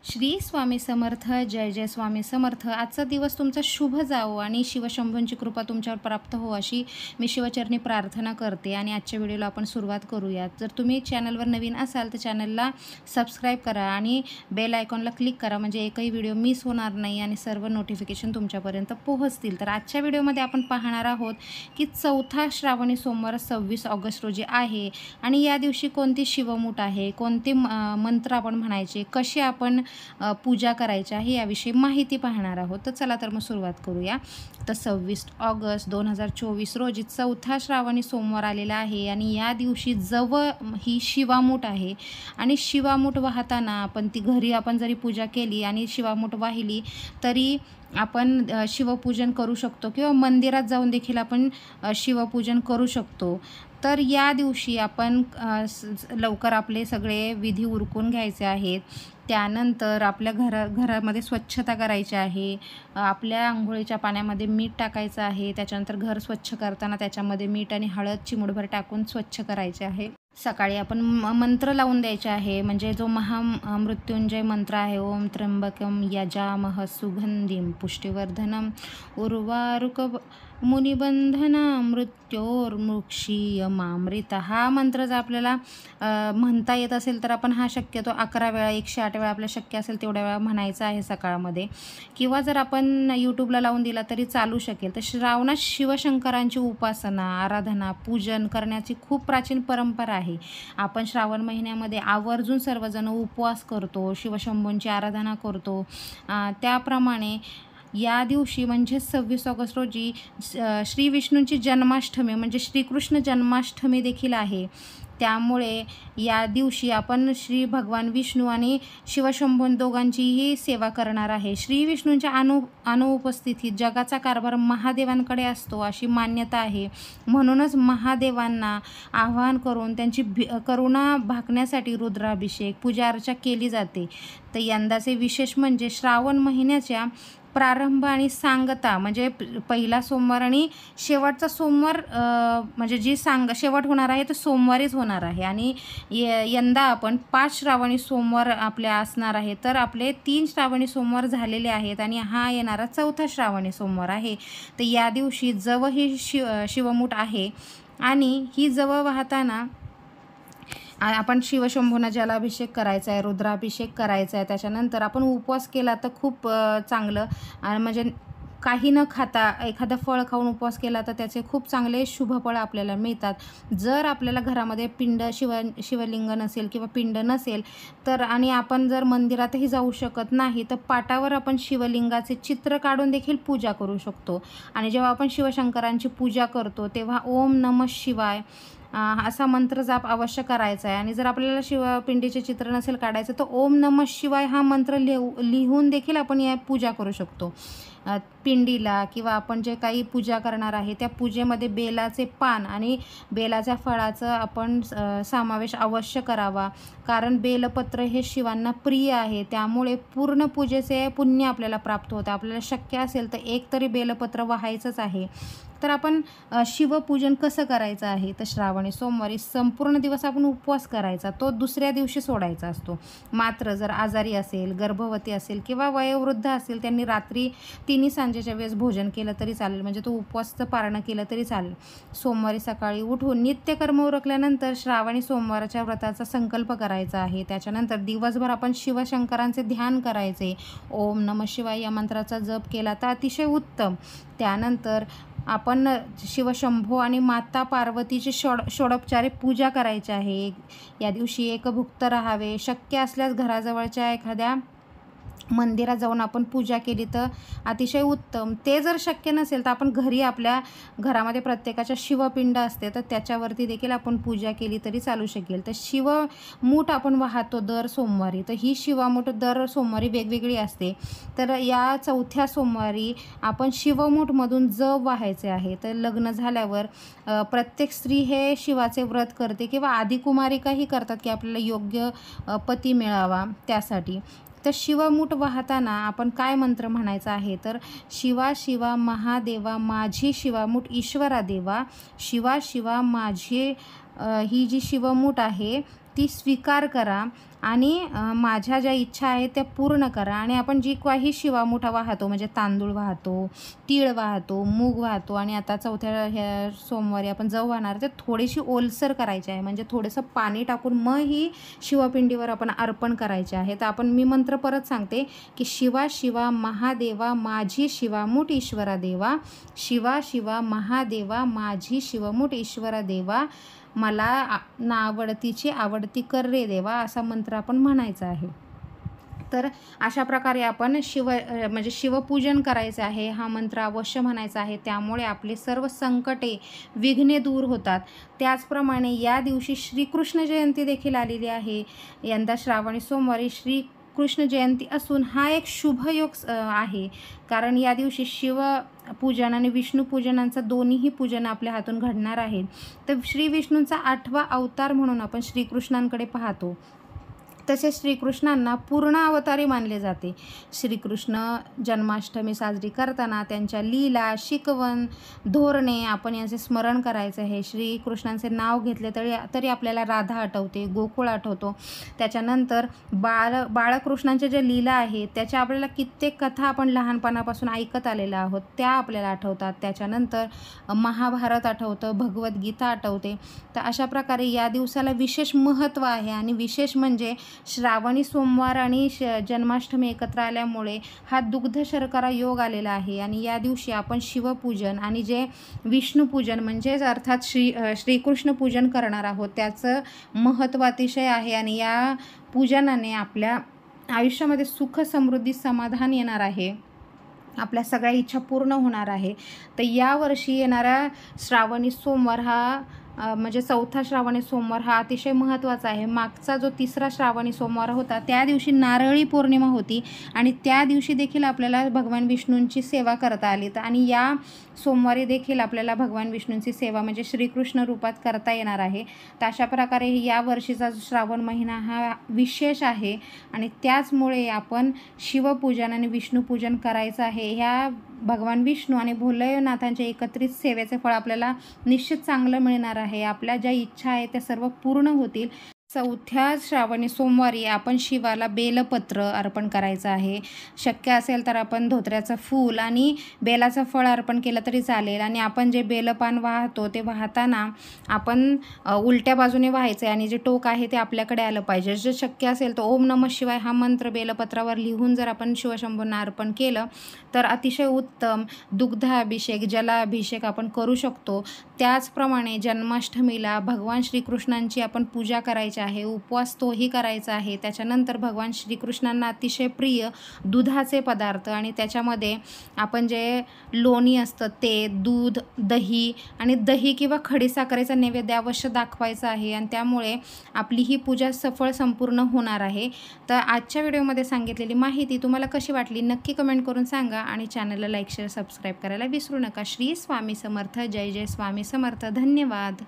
श्री स्वामी समर्थ. जय जय स्वामी समर्थ. आजचा दिवस तुमचा शुभ जावो आणि शिवशंभूंची कृपा तुमच्यावर प्राप्त हो अशी मी शिवचरणी प्रार्थना करते. आणि आजच्या व्हिडिओला आपण सुरुवात करूयात. जर तुम्ही चॅनलवर नवीन असाल तर चॅनलला सबस्क्राईब करा आणि बेल आयकॉनला क्लिक करा, म्हणजे एकही व्हिडिओ मिस होणार नाही आणि सर्व नोटिफिकेशन तुमच्यापर्यंत पोहोचतील. तर आजच्या व्हिडिओमध्ये आपण पाहणार आहोत की चौथा श्रावणी सोमवार 26 ऑगस्ट रोजी आहे आणि या दिवशी कोणती शिवमूठ आहे, कोणते मंत्र आपण म्हणायचे, कसे आपण पूजा करायची आहे याविषयी माहिती पाहणार आहोत. तर चला तर मग सुरुवात करूया. तर 26 ऑगस्ट 2024 रोजी चौथा श्रावणी सोमवार आलेला आहे आणि या दिवशी जवळ ही शिवामूठ आहे. आणि शिवामूठ वाहताना आपण ती घरी आपण जरी पूजा केली आणि शिवामूठ वाहिली तरी आपण शिवपूजन करू शकतो किंवा मंदिरात जाऊन देखील आपण शिवपूजन करू शकतो. तर या दिवशी आपण लवकर आपले सगळे विधी उरकून घ्यायचे आहेत. त्यानंतर आपल्या घरामध्ये स्वच्छता करायची आहे. आपल्या अंघोळीच्या पाण्यामध्ये मीठ टाकायचं आहे. त्याच्यानंतर घर स्वच्छ करताना त्याच्यामध्ये मीठ आणि हळद चिमूटभर टाकून स्वच्छ करायचे आहे. सकाळी आपण मंत्र लावून द्यायचे आहे, म्हणजे जो महामृत्युंजय मंत्र आहे, ओम त्र्यंबकम यजामह सुगंधिम पुष्टिवर्धनम उर्वारुक मुनिबंधना मृत्योर्मुक्षीयमामृता. हा मंत्र जर आपल्याला म्हणता येत असेल तर आपण हा शक्यतो 11 वेळा 108 वेळा आपल्या शक्य असेल तेवढ्या वेळा म्हणायचा आहे सकाळमध्ये, किंवा जर आपण यूट्यूबला लावून दिला तरी चालू शकेल. तर श्रावणात शिवशंकरांची उपासना, आराधना, पूजन करण्याची खूप प्राचीन परंपरा आहे. आपण श्रावण महिन्यामध्ये आवर्जून सर्वजण उपवास करतो, शिवशंभूंची आराधना करतो. त्याप्रमाणे या दिवशी म्हणजे 26 ऑगस्ट रोजी श्री विष्णूंची जन्माष्टमी म्हणजे श्रीकृष्ण जन्माष्टमी देखील आहे. त्यामुळे या दिवशी आपण श्री भगवान विष्णू आणि शिवशंभू दोघांचीही सेवा करणार आहे. श्री विष्णूंच्या अनुपस्थितीत जगाचा कारभार महादेवांकडे असतो अशी मान्यता आहे. म्हणूनच महादेवांना आवाहन करून त्यांची करुणा भागण्यासाठी रुद्राभिषेक पूजा अर्चा केली जाते. तर यंदाचे विशेष म्हणजे श्रावण महिन्याच्या प्रारंभ आणि सांगता म्हणजे पहिला सोमवार आणि शेवटचा सोमवार, म्हणजे जी शेवट होणार आहे तो सोमवारीच होणार आहे. आणि यंदा आपण 5 श्रावणी सोमवार आपल्या असणार आहे. तर आपले 3 श्रावणी सोमवार झालेले आहेत आणि हा येणारा चौथा श्रावणी सोमवार आहे. तर या दिवशी जवळ ही शिवमूठ आहे आणि ही जवळ वाहताना आपण शिवशंभूंना जलाभिषेक करायचा आहे, रुद्राभिषेक करायचा आहे. त्याच्यानंतर आपण उपवास केला तर खूप चांगलं, म्हणजे काही न खाता एखादं फळ खाऊन उपवास केला तर त्याचे खूप चांगले शुभफळ आपल्याला मिळतात. जर आपल्याला घरामध्ये शिवलिंग नसेल किंवा पिंड नसेल तर, आणि आपण जर मंदिरातही जाऊ शकत नाही तर पाटावर आपण शिवलिंगाचे चित्र काढून देखील पूजा करू शकतो. आणि जेव्हा आपण शिवशंकरांची पूजा करतो तेव्हा ओम नमः शिवाय असा मंत्र जाप अवश्य करायचा आहे. आणि जर आपल्याला शिवपिंडीचे चित्र नसेल काढायचं तर ओम नमः शिवाय हा मंत्र लिहून देखील आपण या पूजा करू शकतो. पिंडीला किंवा आपण जे काही पूजा करणार आहे त्या पूजेमध्ये बेलाचे पान आणि बेलाच्या फळाचं आपण समावेश अवश्य करावा, कारण बेलपत्र हे शिवांना प्रिय आहे. त्यामुळे पूर्ण पूजेचे पुण्य आपल्याला प्राप्त होतं. आपल्याला शक्य असेल तर एक तरी बेलपत्र वाहायचंच आहे. तर आपण शिवपूजन कसं करायचं आहे, तर श्रावणी सोमवारी संपूर्ण दिवस आपण उपवास करायचा, तो दुसऱ्या दिवशी सोडायचा असतो. मात्र जर आजारी असेल, गर्भवती असेल किंवा वयोवृद्ध असेल त्यांनी रात्री 3 सांजेच्या वेळेस भोजन केलं तरी चालेल, म्हणजे तो उपवासचं पारणं केलं तरी चालेल. सोमवारी सकाळी उठून नित्यकर्म उरकल्यानंतर श्रावणी सोमवाराच्या व्रताचा संकल्प करायचा आहे. त्याच्यानंतर दिवसभर आपण शिवशंकरांचे ध्यान करायचे. ओम नमः शिवाय या मंत्राचा जप केला तर अतिशय उत्तम. त्यानंतर आपण शिवशंभू आणि माता पार्वतीची षोडोपचारे पूजा करायची आहे. या दिवशी एकभुक्त राहावे. शक्य असल्यास घराजवळच्या एखाद्या मंदिरात जाऊन आपण पूजा केली तर अतिशय उत्तम. ते जर शक्य नसेल तर आपण घरी आपल्या घरामध्ये प्रत्येकाच्या शिवपिंड असते तर त्याच्यावरती देखील आपण पूजा केली तरी चालू शकेल. तर शिवमूठ आपण वाहतो दर सोमवारी, तर ही शिवमूठ दर सोमवारी वेगवेगळी असते. तर या चौथ्या सोमवारी आपण शिवमूठमधून जव वाहायचे आहे. तर लग्न झाल्यावर प्रत्येक स्त्री हे शिवाचे व्रत करते किंवा आदिकुमारिकाही करतात की आपल्याला योग्य पती मिळावा त्यासाठी. तर शिवमूठ वाहताना आपण काय मंत्र म्हणायचा आहे, तर शिवा शिवा महादेवा माझी शिवामूठ ईश्वरा देवा, शिवा शिवा माझी ही जी शिवमूठ आहे ती स्वीकार करा आणि माझ्या ज्या इच्छा आहेत त्या पूर्ण करा. आणि आपण जी काही शिवामुठा वाहतो, म्हणजे तांदूळ वाहतो, तीळ वाहतो, मूग वाहतो आणि आता चौथ्या ह्या सोमवारी आपण जव वाहणार, ते थोडीशी ओलसर करायची आहे, म्हणजे थोडंसं पाणी टाकून मग ही शिवपिंडीवर आपण अर्पण करायचे आहे. तर आपण मी मंत्र परत सांगते की शिवा शिवा महादेवा माझी शिवामूठ ईश्वरा देवा, शिवा शिवा महादेवा माझी शिवमूठ ईश्वरा देवा, मला नावडतीची आवडती कर रे देवा, असा मंत्र आपण म्हणायचा आहे. तर अशा प्रकारे आपण म्हणजे शिवपूजन करायचं आहे, हा मंत्र अवश्य म्हणायचा आहे. त्यामुळे आपले सर्व संकटे, विघ्ने दूर होतात. त्याचप्रमाणे या दिवशी श्रीकृष्ण जयंती देखील आलेली आहे. यंदा श्रावणी सोमवारी श्रीकृष्ण जयंती असून हा एक शुभयोग आहे, कारण या दिवशी शिवपूजन आणि विष्णूपूजनांचं दोन्हीही पूजन आपल्या हातून घडणार आहे. तर श्री विष्णूंचा 8वा अवतार म्हणून आपण श्रीकृष्णांकडे पाहतो. तसेच श्रीकृष्णांना पूर्ण अवतारी मानले जाते. श्रीकृष्ण जन्माष्टमी साजरी करताना त्यांच्या लीला, शिकवण, धोरणे आपण याचे स्मरण करायचं आहे. श्रीकृष्णांचे नाव घेतले तरी आपल्याला राधा आठवते, गोकुळ आठवतो. त्याच्यानंतर बाळकृष्णांच्या ज्या लीला आहेत त्याच्या आपल्याला कित्येक कथा आपण लहानपणापासून ऐकत आलेल्या आहोत, त्या आपल्याला आठवतात. त्याच्यानंतर महाभारत आठवतं, भगवद्गीता आठवते. तर अशा प्रकारे या दिवसाला विशेष महत्त्व आहे. आणि विशेष म्हणजे श्रावणी सोमवार आणि जन्माष्टमी एकत्र आल्यामुळे हा दुग्ध शर्करा योग आलेला आहे. आणि या दिवशी आपण शिवपूजन आणि जे विष्णूपूजन म्हणजेच अर्थात श्रीकृष्ण पूजन करणार आहोत, त्याचं महत्त्व अतिशय आहे. आणि या पूजनाने आपल्या आयुष्यामध्ये सुख, समृद्धी, समाधान येणार आहे, आपल्या सगळ्या इच्छा पूर्ण होणार आहे. तर यावर्षी येणारा श्रावणी सोमवार हा म्हणजे चौथा श्रावणी सोमवार हा अतिशय महत्त्वाचा आहे. मागचा जो 3रा श्रावणी सोमवार होता त्या दिवशी नारळी पौर्णिमा होती आणि त्या दिवशी देखील आपल्याला भगवान विष्णूंची सेवा करता आली. आणि या सोमवारी देखील आपल्याला भगवान विष्णूंची सेवा म्हणजे श्रीकृष्ण रूपात करता येणार आहे. तर अशा प्रकारे या वर्षीचा श्रावण महिना हा विशेष आहे आणि त्याचमुळे आपण शिवपूजन आणि विष्णूपूजन करायचं आहे. ह्या भगवान विष्णू आणि भोलेनाथांच्या एकत्रित सेवेचे फळ आपल्याला निश्चित चांगलं मिळणार आहे. आपल्या ज्या इच्छा आहेत त्या सर्व पूर्ण होतील. चौथ्या श्रावणी सोमवारी आपण शिवाला बेलपत्र अर्पण करायचं आहे. शक्य असेल तर आपण धोत्र्याचं फूल आणि बेलाचं फळ अर्पण केलं तरी चालेल. आणि आपण जे बेलपान वाहतो ते वाहताना आपण उलट्या बाजूने व्हायचं आहे आणि जे टोक आहे ते आपल्याकडे आलं पाहिजे. जर शक्य असेल तर ओम नमः शिवाय हा मंत्र बेलपत्रावर लिहून जर आपण शिवशंभूंना अर्पण केलं तर अतिशय उत्तम. दुग्धाभिषेक, जलाभिषेक आपण करू शकतो. त्याचप्रमाणे जन्माष्टमीला भगवान श्रीकृष्णांची आपण पूजा करायची आहे, उपवास तोही करायचा आहे. त्याच्यानंतर भगवान श्रीकृष्णांना अतिशय प्रिय दुधाचे पदार्थ आणि त्याच्यामध्ये आपण जे लोणी असतं ते, दूध, दही आणि दही किंवा खडीसाखरेचा नैवेद्य अवश्य दाखवायचा आहे. आणि त्यामुळे आपली ही पूजा सफळ संपूर्ण होणार आहे. तर आजच्या व्हिडिओमध्ये सांगितलेली माहिती तुम्हाला कशी वाटली नक्की कमेंट करून सांगा आणि चॅनलला लाईक, शेअर, सबस्क्राईब करायला विसरू नका. श्री स्वामी समर्थ. जय जय स्वामी समर्थ. धन्यवाद.